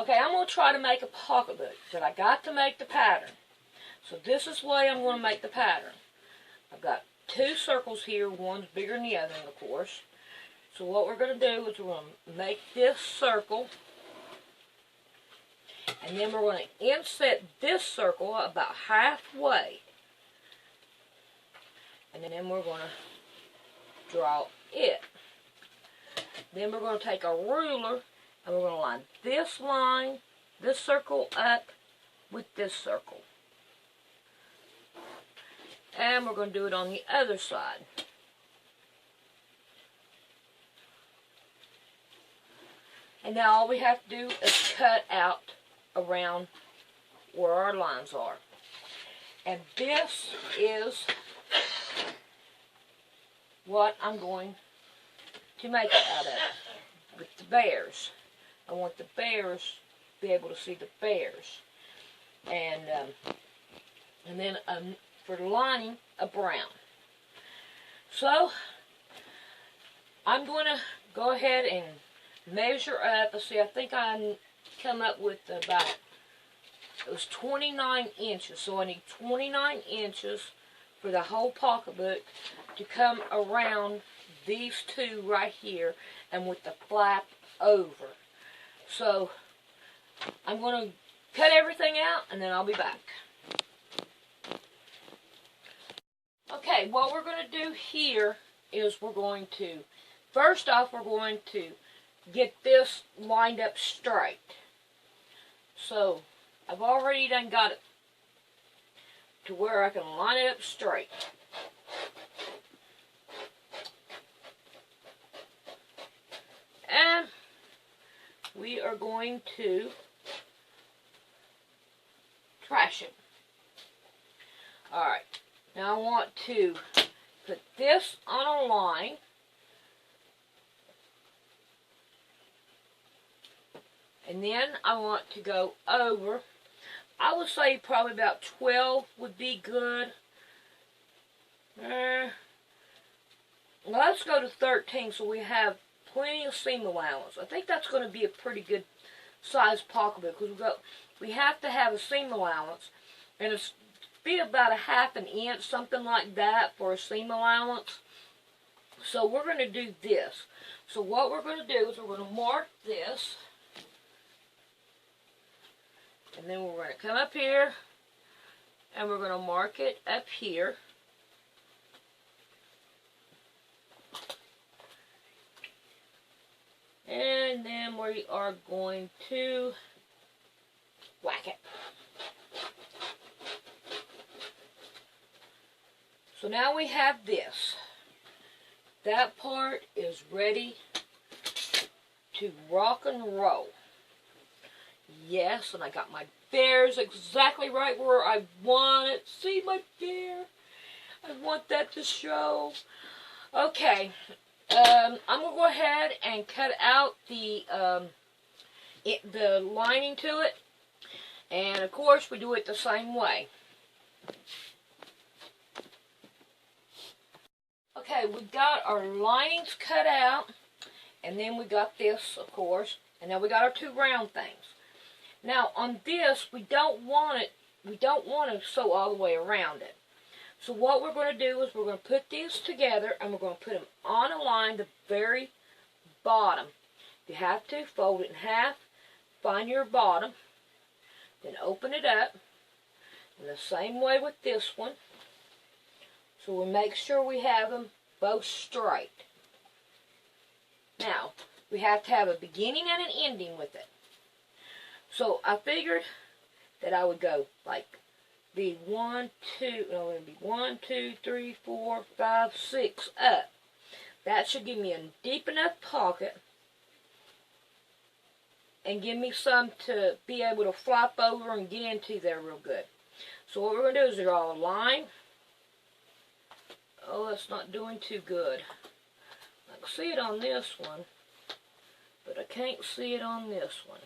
Okay, I'm going to try to make a pocketbook, but I got to make the pattern. So this is the way I'm going to make the pattern. I've got two circles here, one's bigger than the other, of course. So what we're going to do is we're going to make this circle, and then we're going to inset this circle about halfway. And then we're going to draw it. Then we're going to take a ruler and we're going to line this circle up with this circle. And we're going to do it on the other side. And now all we have to do is cut out around where our lines are. And this is what I'm going to make it out of with the bears. I want the bears to be able to see the bears. And then for the lining, a brown. So I'm going to go ahead and measure up. Let's see, I think I come up with about, it was 29 inches. So I need 29 inches for the whole pocketbook to come around these two right here and with the flap over. So I'm going to cut everything out and then I'll be back. Okay, what we're going to do here is we're going to, first off, we're going to get this lined up straight. So I've already done got it to where I can line it up straight. And we are going to trash it. Alright, now I want to put this on a line. And then I want to go over, I would say probably about 12 would be good. Let's go to 13 so we have plenty of seam allowance. I think that's going to be a pretty good size pocketbook because we have to have a seam allowance. And it's be about a half an inch, something like that for a seam allowance. So we're going to do this. So what we're going to do is we're going to mark this. And then we're going to come up here, and we're going to mark it up here. And then we are going to whack it. So now we have this. That part is ready to rock and roll. Yes, and I got my bears exactly right where I want it. See my bear? I want that to show. Okay, I'm going to go ahead and cut out the lining to it. And, of course, we do it the same way. Okay, we got our linings cut out. And then we got this, of course. And now we got our two round things. Now on this, we don't want to sew all the way around it. So what we're going to do is we're going to put these together and we're going to put them on a line, the very bottom. If you have to, fold it in half, find your bottom, then open it up. In the same way with this one. So we make sure we have them both straight. Now, we have to have a beginning and an ending with it. So I figured that I would go like be 1, 2, 3, 4, 5, 6 up. That should give me a deep enough pocket and give me some to be able to flop over and get into there real good. So what we're going to do is draw a line. Oh, that's not doing too good. I can see it on this one, but I can't see it on this one.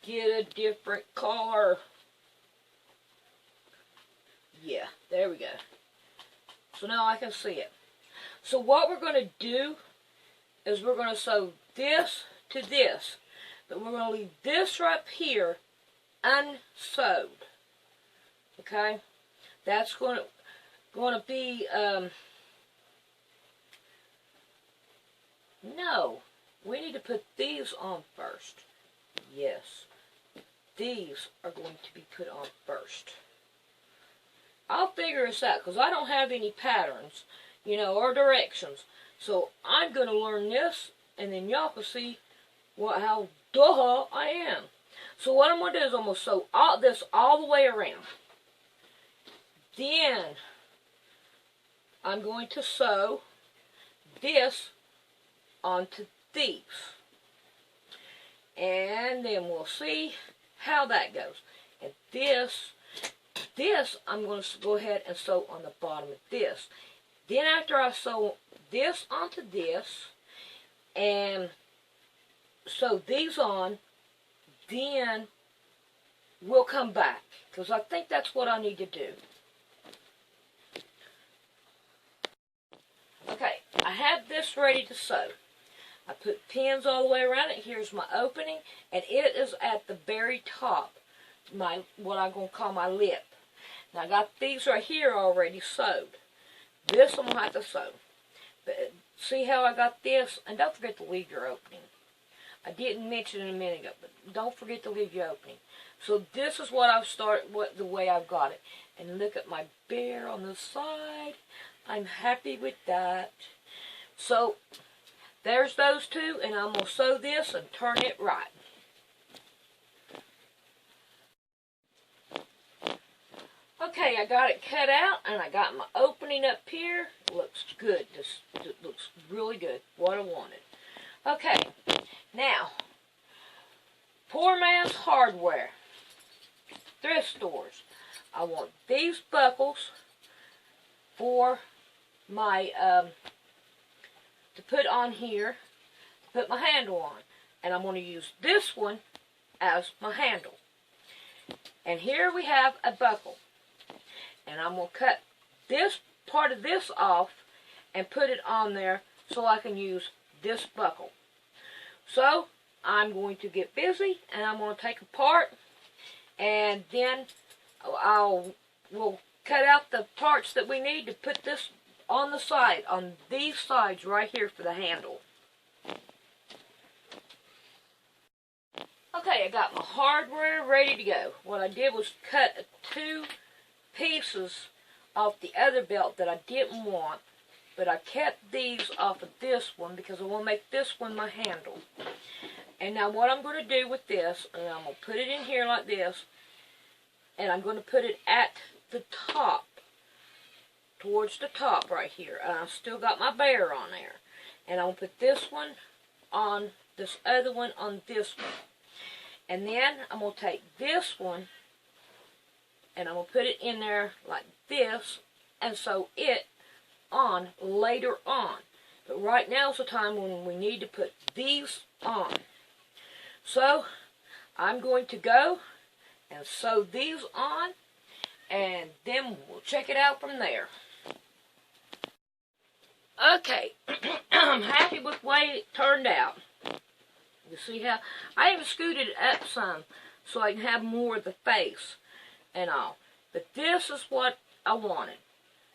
Get a different color. Yeah, there we go. So now I can see it. So what we're going to do is we're going to sew this to this. But we're going to leave this right here unsewed. Okay? That's going to be, no. We need to put these on first. Yes. These are going to be put on first. I'll figure this out because I don't have any patterns, you know, or directions. So I'm going to learn this, and then y'all can see how duh I am. So what I'm going to do is I'm going to sew this all the way around. Then I'm going to sew this onto these. And then we'll see how that goes. And this I'm going to go ahead and sew on the bottom of this. Then after I sew this onto this and sew these on, then we'll come back, because I think that's what I need to do. Okay, I have this ready to sew. I put pins all the way around it. Here's my opening, and it is at the very top, what I'm going to call my lip. Now I got these right here already sewed. This I'm going to have to sew. But see how I got this? And don't forget to leave your opening. I didn't mention it a minute ago, but don't forget to leave your opening. So this is what I've started, the way I've got it. And look at my bear on the side. I'm happy with that. So there's those two, and I'm going to sew this and turn it right. Okay, I got it cut out, and I got my opening up here. Looks good. This looks really good. What I wanted. Okay, now, poor man's hardware. Thrift stores. I want these buckles for my, to put on here, to put my handle on. And I'm going to use this one as my handle. And here we have a buckle. And I'm going to cut this part of this off and put it on there so I can use this buckle. So I'm going to get busy, and I'm going to take apart, and then we'll cut out the parts that we need to put this on the side, on these sides right here for the handle. Okay, I got my hardware ready to go. What I did was cut 2 pieces off the other belt that I didn't want, but I kept these off of this one because I want to make this one my handle. And now what I'm going to do with this, and I'm going to put it in here like this, and I'm going to put it at the top, towards the top right here. And I've still got my bear on there. And I'm going to put this one on this other one on this one. And then I'm going to take this one, and I'm going to put it in there like this, and sew it on later on. But right now is the time when we need to put these on. So I'm going to go and sew these on, and then we'll check it out from there. Okay, I'm happy with the way it turned out. You see how I even scooted it up some so I can have more of the face and all. But this is what I wanted.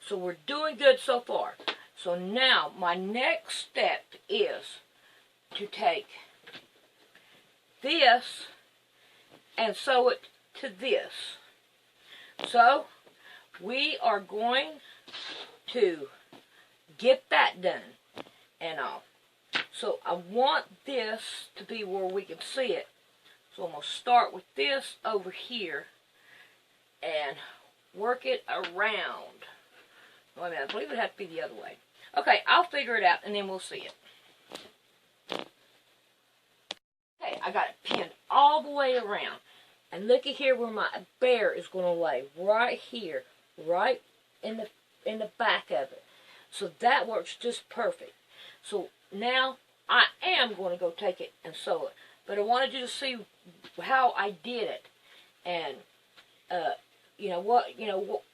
So we're doing good so far. So now my next step is to take this and sew it to this. So we are going to get that done and all. So I want this to be where we can see it. So I'm going to start with this over here and work it around. Wait a minute, I believe it would have to be the other way. Okay, I'll figure it out and then we'll see it. Okay, I got it pinned all the way around. And look at here where my bear is going to lay. Right here. Right in the back of it. So that works just perfect. So now I am going to go take it and sew it. But I wanted you to see how I did it. And,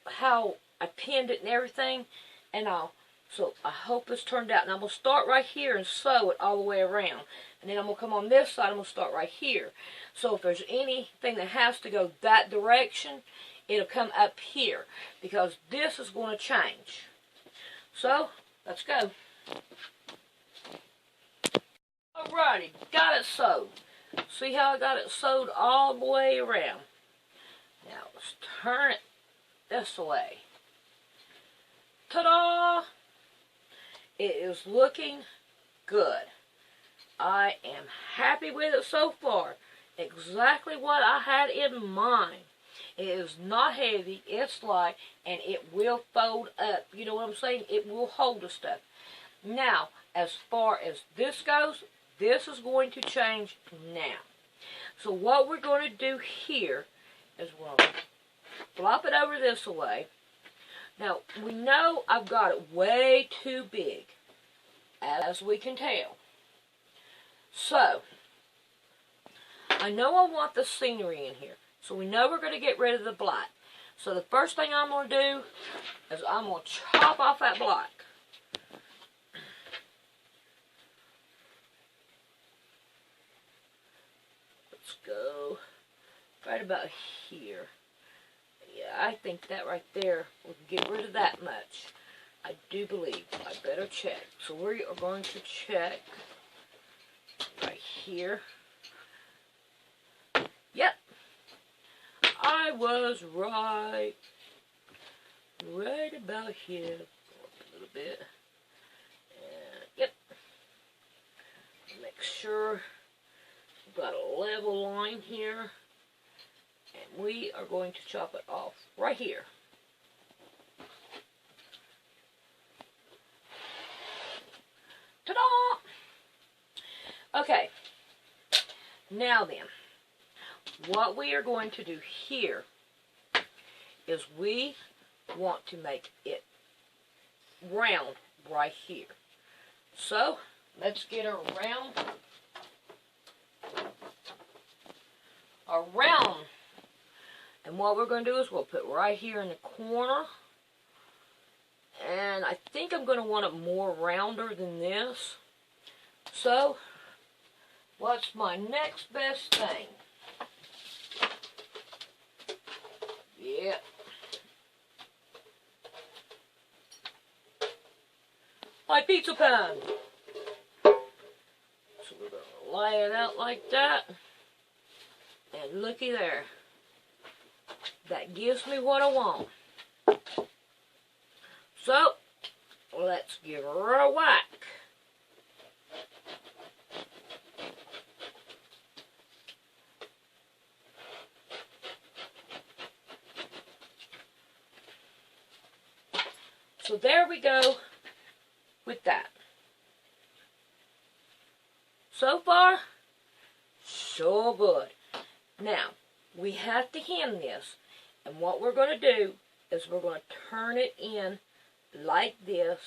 how I pinned it and everything and all. So I hope this turned out. And I'm going to start right here and sew it all the way around. And then I'm going to come on this side. I'm going to start right here. So if there's anything that has to go that direction, it'll come up here. Because this is going to change. So, let's go. Alrighty, got it sewed. See how I got it sewed all the way around? Now, let's turn it this way. Ta-da! It is looking good. I am happy with it so far. Exactly what I had in mind. It is not heavy, it's light, and it will fold up. You know what I'm saying? It will hold the stuff. Now, as far as this goes, this is going to change now. So what we're going to do here is we'll flop it over this way. Now, we know I've got it way too big, as we can tell. So, I know I want the scenery in here. So we know we're going to get rid of the black. So the first thing I'm going to do is I'm going to chop off that black. Let's go right about here. Yeah, I think that right there will get rid of that much. I do believe. I better check. So we are going to check right here. Yep. I was right. Right about here. Go up a little bit. And, yep. Make sure we've got a level line here. And we are going to chop it off right here. Ta-da! Okay. Now then. What we are going to do here is we want to make it round right here. So, let's get her around. And what we're going to do is we'll put right here in the corner. And I think I'm going to want it more rounder than this. So, what's my next best thing? Yeah. My pizza pan. So we're going to lay it out like that. And looky there. That gives me what I want. So, let's give her a whack. So there we go with that. So far, so good. Now, we have to hem this. And what we're going to do is we're going to turn it in like this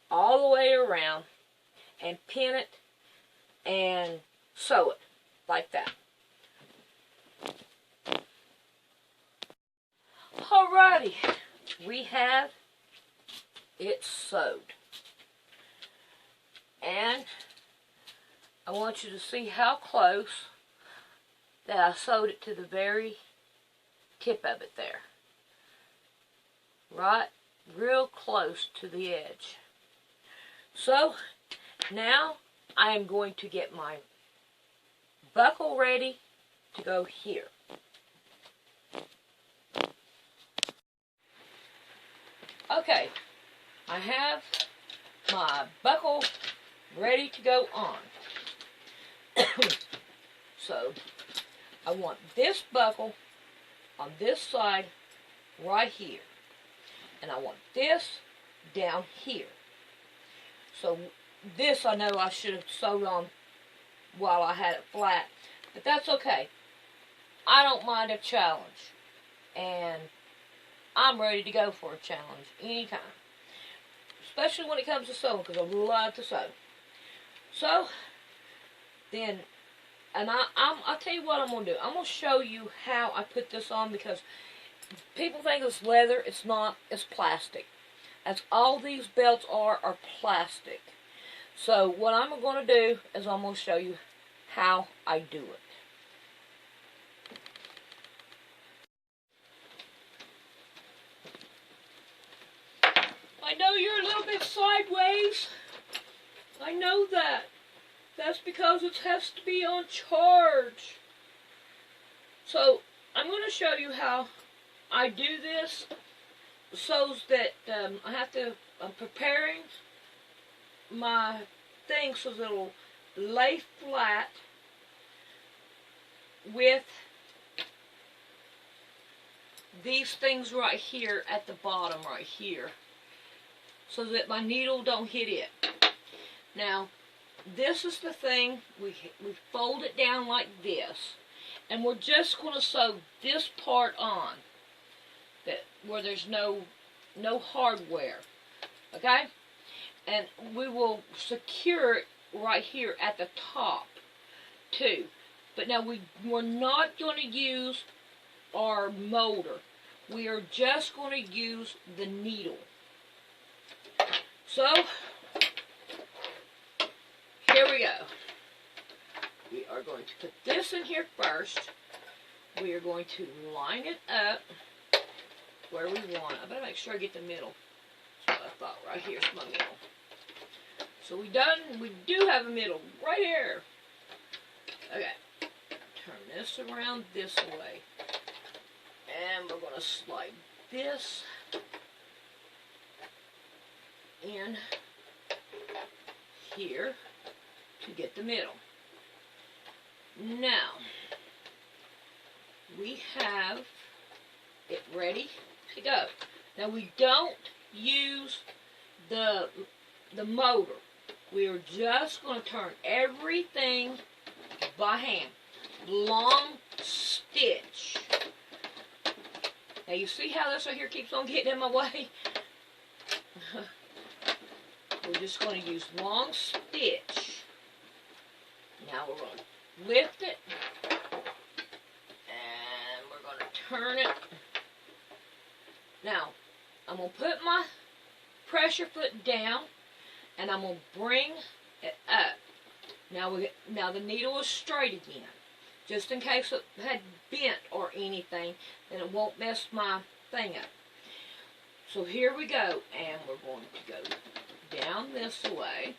all the way around and pin it and sew it like that. Alrighty, we have it sewed. And I want you to see how close that I sewed it to the very tip of it there. Right, real close to the edge. So, now I am going to get my buckle ready to go here. Okay. I have my buckle ready to go on. So, I want this buckle on this side right here. And I want this down here. So, this I know I should have sewed on while I had it flat. But that's okay. I don't mind a challenge. And I'm ready to go for a challenge anytime. Especially when it comes to sewing, because I love to sew. So, then, and I'll tell you what I'm going to do. I'm going to show you how I put this on, because people think it's leather. It's not. It's plastic. as all these belts are plastic. So what I'm going to do is I'm going to show you how I do it. I know you're a little bit sideways. I know that. That's because it has to be on charge. So I'm going to show you how I do this so that I'm preparing my thing so that it'll lay flat with these things right here at the bottom right here, so that my needle don't hit it. Now, this is the thing, we fold it down like this, and we're just going to sew this part on, where there's no hardware, okay? And we will secure it right here at the top, too. But now we're not going to use our molder. We are just going to use the needle. So, here we go. We are going to put this in here first. We are going to line it up where we want. I better make sure I get the middle. That's what I thought. Right here's my middle. So we do have a middle right here. Okay. Turn this around this way. And we're going to slide this in here to get the middle. Now, we have it ready to go. Now, we don't use the motor. We are just going to turn everything by hand. Long stitch. Now, you see how this right here keeps on getting in my way? We're just going to use long stitch. Now we're going to lift it, and we're going to turn it. Now, I'm going to put my pressure foot down, and I'm going to bring it up. Now the needle is straight again, just in case it had bent or anything, then it won't mess my thing up. So here we go, and we're going to go down this way.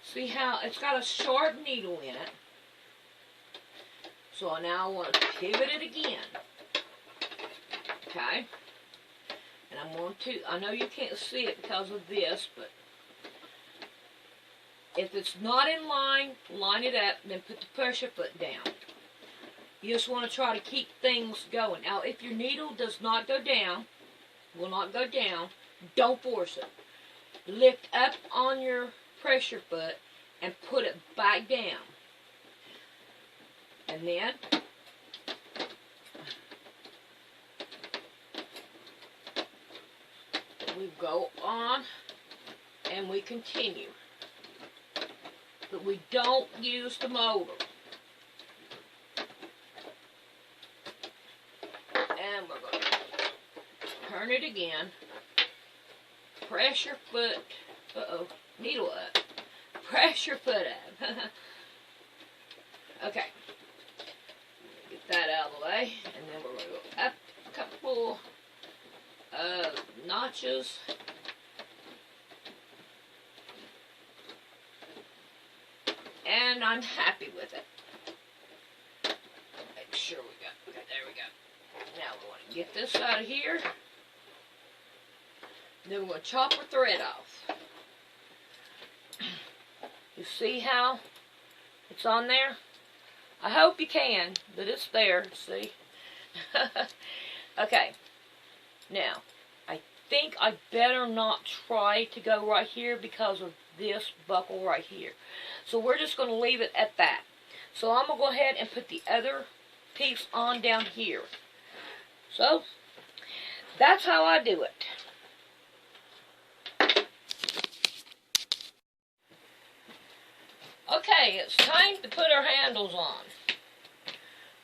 See how it's got a sharp needle in it. So now I want to pivot it again. Okay? And I'm going to, I know you can't see it because of this, but if it's not in line, line it up, and then put the pressure foot down. You just want to try to keep things going. Now, if your needle does not go down, will not go down, don't force it. Lift up on your pressure foot and put it back down. And then we go on and we continue. But we don't use the motor. And we're going to turn it again. Pressure foot, needle up. Pressure foot up. Okay. Get that out of the way. And then we're going to go up a couple of notches. And I'm happy with it. Make sure we got, okay, there we go. Now we want to get this out of here. Then we're going to chop our thread off. You see how it's on there? I hope you can, but it's there, see? Okay. Now, I think I better not try to go right here because of this buckle right here. So we're just going to leave it at that. So I'm going to go ahead and put the other piece on down here. So, that's how I do it. Okay, it's time to put our handles on.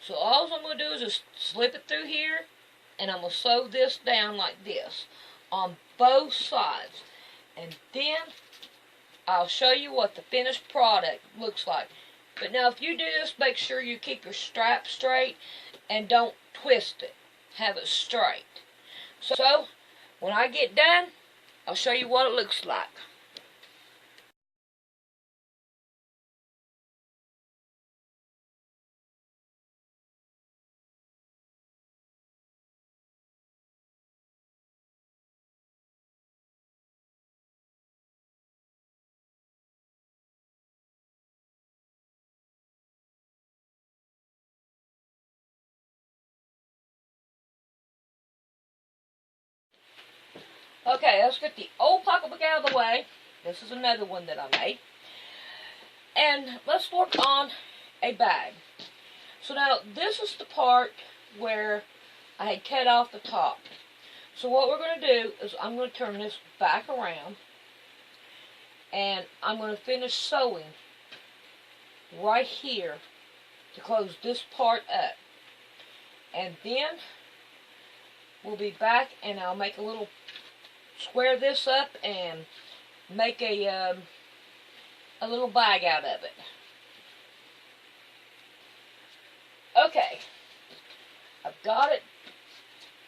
So all I'm going to do is just slip it through here, and I'm going to sew this down like this. on both sides. And then I'll show you what the finished product looks like. But now if you do this, make sure you keep your strap straight and don't twist it. Have it straight. So, when I get done, I'll show you what it looks like. Okay, let's get the old pocketbook out of the way. This is another one that I made. And let's work on a bag. So now, this is the part where I had cut off the top. So what we're going to do is I'm going to turn this back around. And I'm going to finish sewing right here to close this part up. And then we'll be back and I'll make a little, square this up and make a little bag out of it. Okay, I've got it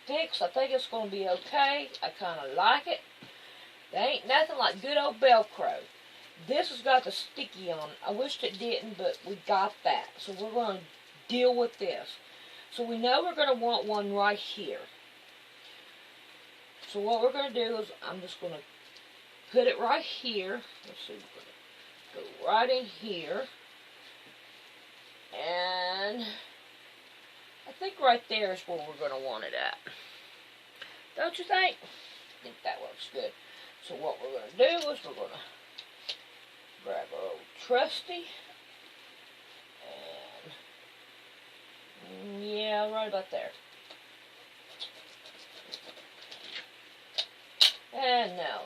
fixed. I think it's going to be okay. I kind of like it. There ain't nothing like good old Velcro. This has got the sticky on it. I wished it didn't, but we got that. So we're going to deal with this. So we know we're going to want one right here. So what we're going to do is I'm just going to put it right here. Let's see, we're going to go right in here. And I think right there is where we're going to want it at. Don't you think? I think that works good. So what we're going to do is we're going to grab our old trusty. And yeah, right about there. And now,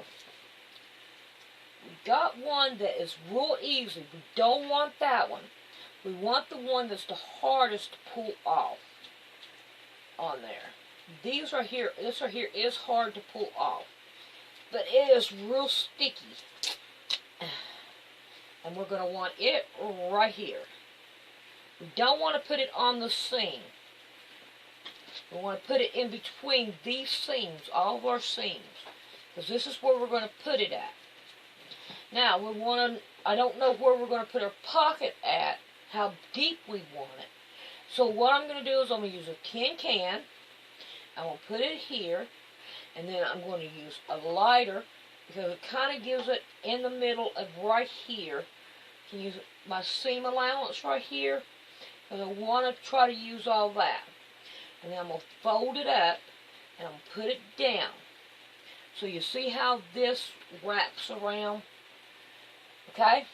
we got one that is real easy. We don't want that one. We want the one that's the hardest to pull off on there. These right here, this right here is hard to pull off. But it is real sticky. And we're going to want it right here. We don't want to put it on the seam. We want to put it in between these seams, all of our seams. Because this is where we're going to put it at. Now, we want to, I don't know where we're going to put our pocket at, how deep we want it. So what I'm going to do is I'm going to use a tin can. I'm going to put it here. And then I'm going to use a lighter because it kind of gives it in the middle of right here. I can use my seam allowance right here because I want to try to use all that. And then I'm going to fold it up and I'm going to put it down. So you see how this wraps around? Okay?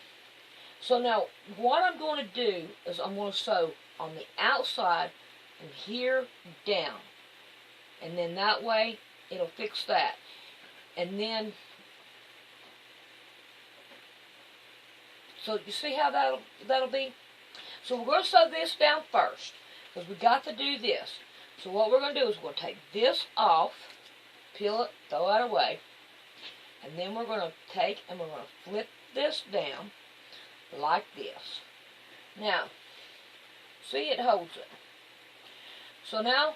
So now what I'm going to do is I'm going to sew on the outside and here down. And then that way it'll fix that. And then, so you see how that'll be? So we're going to sew this down first because we got to do this. So what we're going to do is we're going to take this off, peel it, throw it away, and then we're going to take and we're going to flip this down like this. Now, see, it holds it. So now,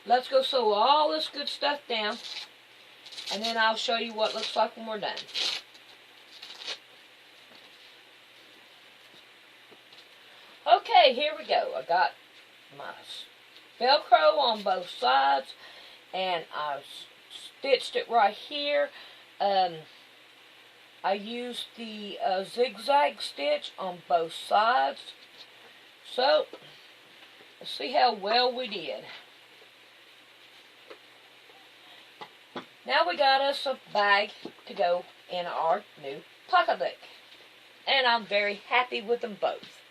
let's go sew all this good stuff down, and then I'll show you what it looks like when we're done. Okay, here we go. I got my Velcro on both sides, and I stitched it right here. I used the zigzag stitch on both sides. So, let's see how well we did. Now we got us a bag to go in our new pocketbook. And I'm very happy with them both.